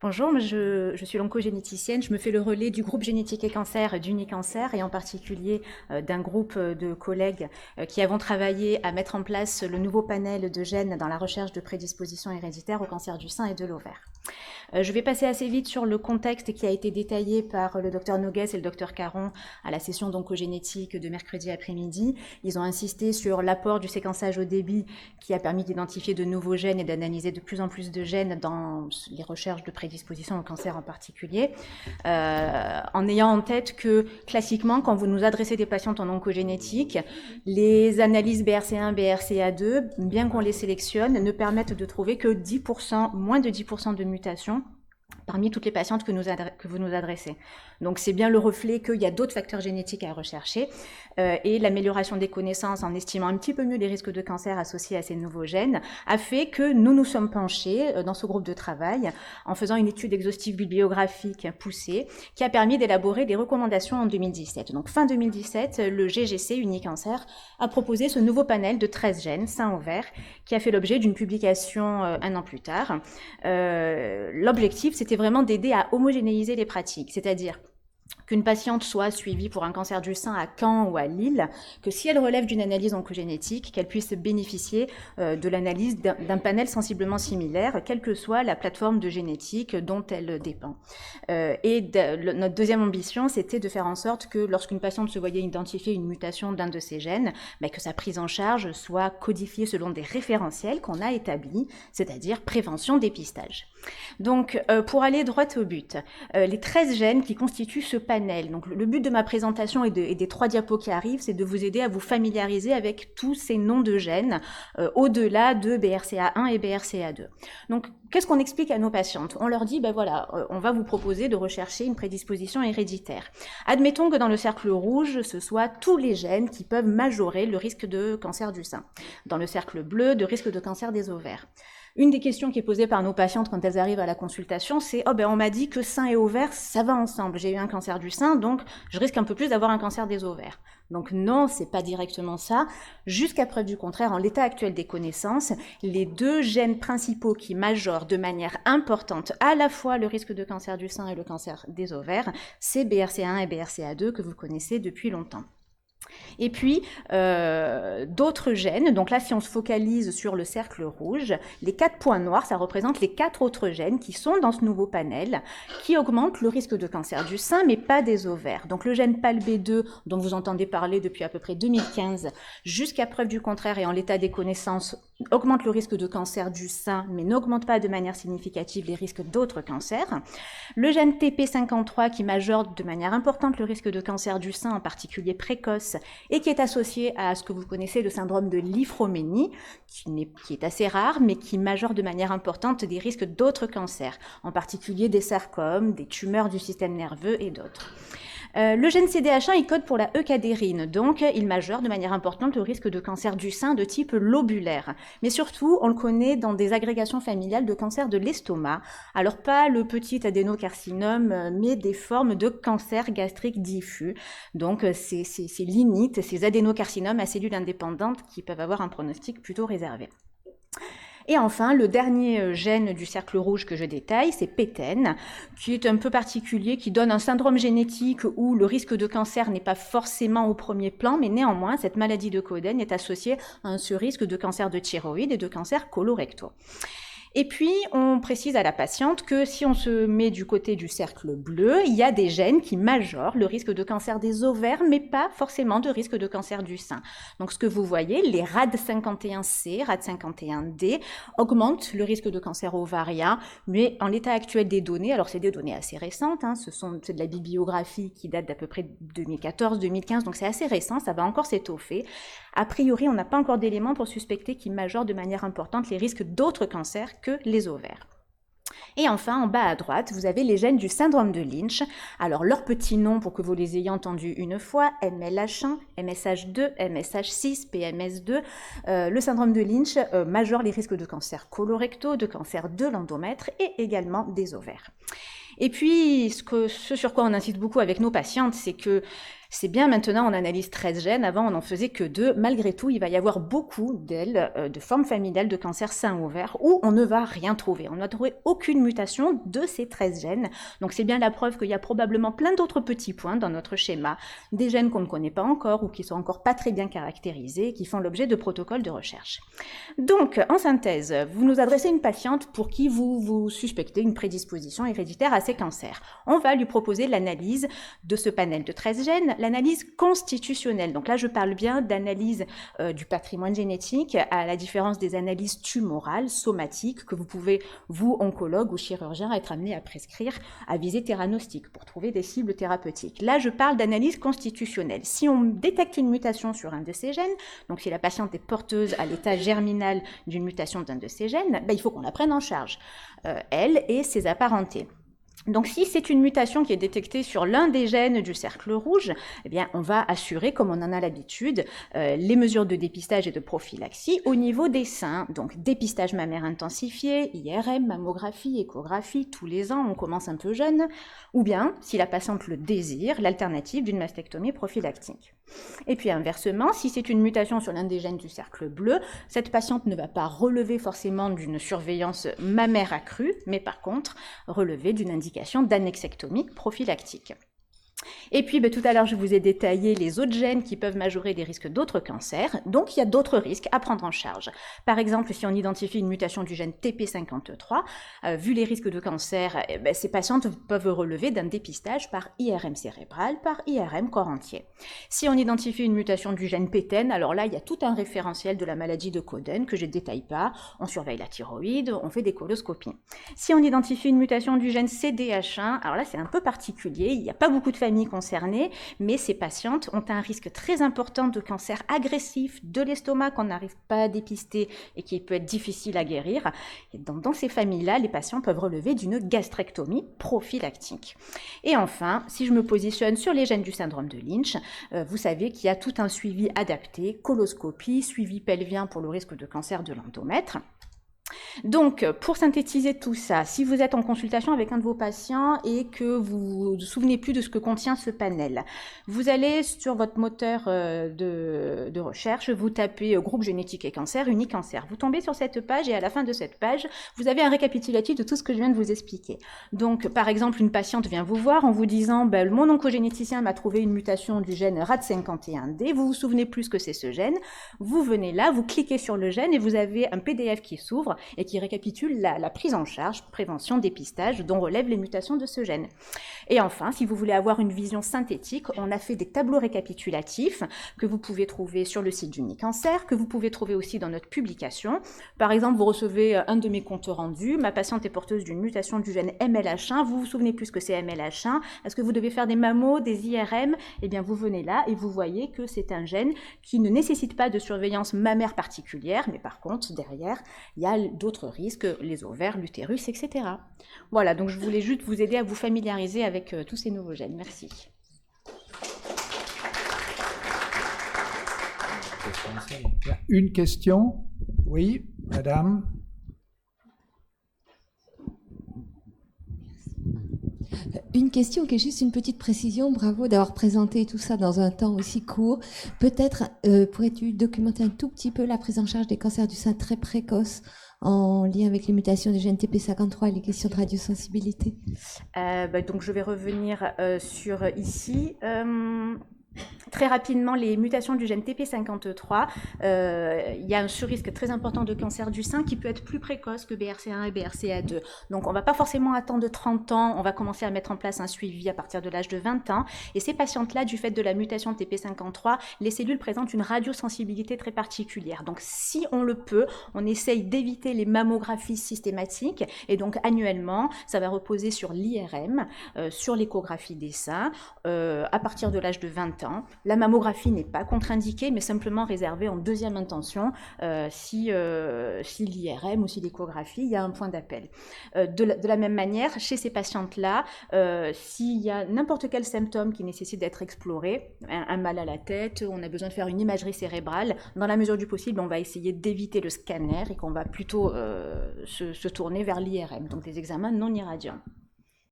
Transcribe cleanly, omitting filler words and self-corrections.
Bonjour, je suis l'oncogénéticienne. Je me fais le relais du groupe génétique et cancer d'Unicancer et en particulier d'un groupe de collègues qui avons travaillé à mettre en place le nouveau panel de gènes dans la recherche de prédisposition héréditaire au cancer du sein et de l'ovaire. Je vais passer assez vite sur le contexte qui a été détaillé par le docteur Noguès et le docteur Caron à la session d'oncogénétique de mercredi après-midi. Ils ont insisté sur l'apport du séquençage au débit qui a permis d'identifier de nouveaux gènes et d'analyser de plus en plus de gènes dans les recherches de prédisposition au cancer en particulier, en ayant en tête que classiquement, quand vous nous adressez des patientes en oncogénétique, les analyses BRCA1, BRCA2, bien qu'on les sélectionne, ne permettent de trouver que 10%, moins de 10% de mutations parmi toutes les patientes que vous nous adressez. Donc c'est bien le reflet qu'il y a d'autres facteurs génétiques à rechercher et l'amélioration des connaissances en estimant un petit peu mieux les risques de cancer associés à ces nouveaux gènes a fait que nous nous sommes penchés dans ce groupe de travail en faisant une étude exhaustive bibliographique poussée qui a permis d'élaborer des recommandations en 2017. Donc fin 2017, le GGC Unicancer a proposé ce nouveau panel de 13 gènes sein-ovaire qui a fait l'objet d'une publication un an plus tard. L'objectif, c'était vraiment d'aider à homogénéiser les pratiques, c'est-à-dire qu'une patiente soit suivie pour un cancer du sein à Caen ou à Lille, que si elle relève d'une analyse oncogénétique, qu'elle puisse bénéficier de l'analyse d'un panel sensiblement similaire, quelle que soit la plateforme de génétique dont elle dépend. Notre deuxième ambition, c'était de faire en sorte que lorsqu'une patiente se voyait identifier une mutation d'un de ces gènes, que sa prise en charge soit codifiée selon des référentiels qu'on a établis, c'est-à-dire prévention, dépistage. Donc, pour aller droit au but, les 13 gènes qui constituent ce panel. Donc, le but de ma présentation et des 3 diapos qui arrivent, c'est de vous aider à vous familiariser avec tous ces noms de gènes au-delà de BRCA1 et BRCA2. Donc, qu'est-ce qu'on explique à nos patientes? On leur dit, voilà, on va vous proposer de rechercher une prédisposition héréditaire. Admettons que dans le cercle rouge, ce soit tous les gènes qui peuvent majorer le risque de cancer du sein. Dans le cercle bleu, de risque de cancer des ovaires. Une des questions qui est posée par nos patientes quand elles arrivent à la consultation, c'est « Oh on m'a dit que sein et ovaire, ça va ensemble. J'ai eu un cancer du sein, donc je risque un peu plus d'avoir un cancer des ovaires. » Donc non, c'est pas directement ça. Jusqu'à preuve du contraire, en l'état actuel des connaissances, les 2 gènes principaux qui majorent de manière importante à la fois le risque de cancer du sein et le cancer des ovaires, c'est BRCA1 et BRCA2 que vous connaissez depuis longtemps. Et puis, d'autres gènes, donc là si on se focalise sur le cercle rouge, les 4 points noirs, ça représente les 4 autres gènes qui sont dans ce nouveau panel, qui augmentent le risque de cancer du sein, mais pas des ovaires. Donc le gène PALB2, dont vous entendez parler depuis à peu près 2015, jusqu'à preuve du contraire et en l'état des connaissances, augmente le risque de cancer du sein, mais n'augmente pas de manière significative les risques d'autres cancers. Le gène TP53 qui majore de manière importante le risque de cancer du sein, en particulier précoce, et qui est associé à ce que vous connaissez, le syndrome de Li-Fraumeni, qui est assez rare, mais qui majore de manière importante des risques d'autres cancers, en particulier des sarcomes, des tumeurs du système nerveux et d'autres. Le gène CDH1, il code pour la eukadérine, donc il majeure de manière importante le risque de cancer du sein de type lobulaire. Mais surtout, on le connaît dans des agrégations familiales de cancer de l'estomac. Alors pas le petit adénocarcinome, mais des formes de cancer gastrique diffus. Donc ces limites, ces adénocarcinomes à cellules indépendantes qui peuvent avoir un pronostic plutôt réservé. Et enfin, le dernier gène du cercle rouge que je détaille, c'est PTEN, qui est un peu particulier, qui donne un syndrome génétique où le risque de cancer n'est pas forcément au premier plan, mais néanmoins, cette maladie de Coden est associée à ce risque de cancer de thyroïde et de cancer colorectaux. Et puis, on précise à la patiente que si on se met du côté du cercle bleu, il y a des gènes qui majorent le risque de cancer des ovaires, mais pas forcément de risque de cancer du sein. Donc, ce que vous voyez, les RAD51C, RAD51D augmentent le risque de cancer ovarien, mais en l'état actuel des données, alors c'est des données assez récentes, c'est de la bibliographie qui date d'à peu près 2014-2015, donc c'est assez récent, ça va encore s'étoffer. A priori, on n'a pas encore d'éléments pour suspecter qu'ils majorent de manière importante les risques d'autres cancers que les ovaires. Et enfin, en bas à droite, vous avez les gènes du syndrome de Lynch. Alors, leurs petits noms, pour que vous les ayez entendus une fois, MLH1, MSH2, MSH6, PMS2. Le syndrome de Lynch majore les risques de cancer colorectaux, de cancer de l'endomètre et également des ovaires. Et puis, ce sur quoi on insiste beaucoup avec nos patientes, c'est que C'est bien, maintenant on analyse 13 gènes, avant on n'en faisait que 2. Malgré tout, il va y avoir beaucoup d'ailes de formes familiales de cancer sein ouvert où on ne va rien trouver. On n'a trouvé aucune mutation de ces 13 gènes. Donc c'est bien la preuve qu'il y a probablement plein d'autres petits points dans notre schéma, des gènes qu'on ne connaît pas encore ou qui sont encore pas très bien caractérisés, qui font l'objet de protocoles de recherche. Donc, en synthèse, vous nous adressez une patiente pour qui vous suspectez une prédisposition héréditaire à ces cancers. On va lui proposer l'analyse de ce panel de 13 gènes, l'analyse constitutionnelle. Donc là, je parle bien d'analyse du patrimoine génétique, à la différence des analyses tumorales, somatiques, que vous pouvez, vous, oncologue ou chirurgien, être amené à prescrire à visée theranostique pour trouver des cibles thérapeutiques. Là, je parle d'analyse constitutionnelle. Si on détecte une mutation sur un de ces gènes, donc si la patiente est porteuse à l'état germinal d'une mutation d'un de ces gènes, il faut qu'on la prenne en charge, elle et ses apparentés. Donc si c'est une mutation qui est détectée sur l'un des gènes du cercle rouge, eh bien on va assurer, comme on en a l'habitude, les mesures de dépistage et de prophylaxie au niveau des seins. Donc dépistage mammaire intensifié, IRM, mammographie, échographie, tous les ans, on commence un peu jeune, ou bien, si la patiente le désire, l'alternative d'une mastectomie prophylactique. Et puis inversement, si c'est une mutation sur l'un des gènes du cercle bleu, cette patiente ne va pas relever forcément d'une surveillance mammaire accrue, mais par contre relever d'une indication d'annexectomie prophylactique. Et puis, tout à l'heure, je vous ai détaillé les autres gènes qui peuvent majorer des risques d'autres cancers. Donc, il y a d'autres risques à prendre en charge. Par exemple, si on identifie une mutation du gène TP53, vu les risques de cancer, ces patientes peuvent relever d'un dépistage par IRM cérébral, par IRM corps entier. Si on identifie une mutation du gène PTEN, alors là, il y a tout un référentiel de la maladie de Coden que je ne détaille pas. On surveille la thyroïde, on fait des coloscopies. Si on identifie une mutation du gène CDH1, alors là, c'est un peu particulier. Il n'y a pas beaucoup de familles concernées, mais ces patientes ont un risque très important de cancer agressif de l'estomac qu'on n'arrive pas à dépister et qui peut être difficile à guérir. Et dans ces familles-là, les patients peuvent relever d'une gastrectomie prophylactique. Et enfin, si je me positionne sur les gènes du syndrome de Lynch, vous savez qu'il y a tout un suivi adapté, coloscopie, suivi pelvien pour le risque de cancer de l'endomètre. Donc, pour synthétiser tout ça, si vous êtes en consultation avec un de vos patients et que vous ne vous souvenez plus de ce que contient ce panel, vous allez sur votre moteur de recherche, vous tapez groupe génétique et cancer, Unicancer. Vous tombez sur cette page et à la fin de cette page, vous avez un récapitulatif de tout ce que je viens de vous expliquer. Donc, par exemple, une patiente vient vous voir en vous disant mon oncogénéticien m'a trouvé une mutation du gène RAD51D, vous vous souvenez plus que c'est ce gène, vous venez là, vous cliquez sur le gène et vous avez un PDF qui s'ouvre et qui récapitule la prise en charge, prévention, dépistage, dont relèvent les mutations de ce gène. Et enfin, si vous voulez avoir une vision synthétique, on a fait des tableaux récapitulatifs que vous pouvez trouver sur le site d'Unicancer, que vous pouvez trouver aussi dans notre publication. Par exemple, vous recevez un de mes comptes rendus, ma patiente est porteuse d'une mutation du gène MLH1, vous vous souvenez plus que c'est MLH1, est-ce que vous devez faire des mammos, des IRM? Eh bien, vous venez là et vous voyez que c'est un gène qui ne nécessite pas de surveillance mammaire particulière, mais par contre, derrière, il y a d'autres risques, les ovaires, l'utérus, etc. Voilà, donc je voulais juste vous aider à vous familiariser avec tous ces nouveaux gènes. Merci. Une question? Oui, madame. Une question qui est juste une petite précision. Bravo d'avoir présenté tout ça dans un temps aussi court. Peut-être pourrais-tu documenter un tout petit peu la prise en charge des cancers du sein très précoces en lien avec les mutations du gène TP53 et les questions de radiosensibilité? Donc je vais revenir sur ici. Très rapidement, les mutations du gène TP53, il y a un surrisque très important de cancer du sein qui peut être plus précoce que BRCA1 et BRCA2. Donc on ne va pas forcément attendre 30 ans, on va commencer à mettre en place un suivi à partir de l'âge de 20 ans. Et ces patientes-là, du fait de la mutation TP53, les cellules présentent une radiosensibilité très particulière. Donc si on le peut, on essaye d'éviter les mammographies systématiques. Et donc annuellement, ça va reposer sur l'IRM, sur l'échographie des seins, à partir de l'âge de 20 ans. La mammographie n'est pas contre-indiquée, mais simplement réservée en deuxième intention si l'IRM ou si l'échographie, il y a un point d'appel. De la même manière, chez ces patientes-là, s'il y a n'importe quel symptôme qui nécessite d'être exploré, un mal à la tête, on a besoin de faire une imagerie cérébrale, dans la mesure du possible, on va essayer d'éviter le scanner et qu'on va plutôt se tourner vers l'IRM, donc des examens non irradiants.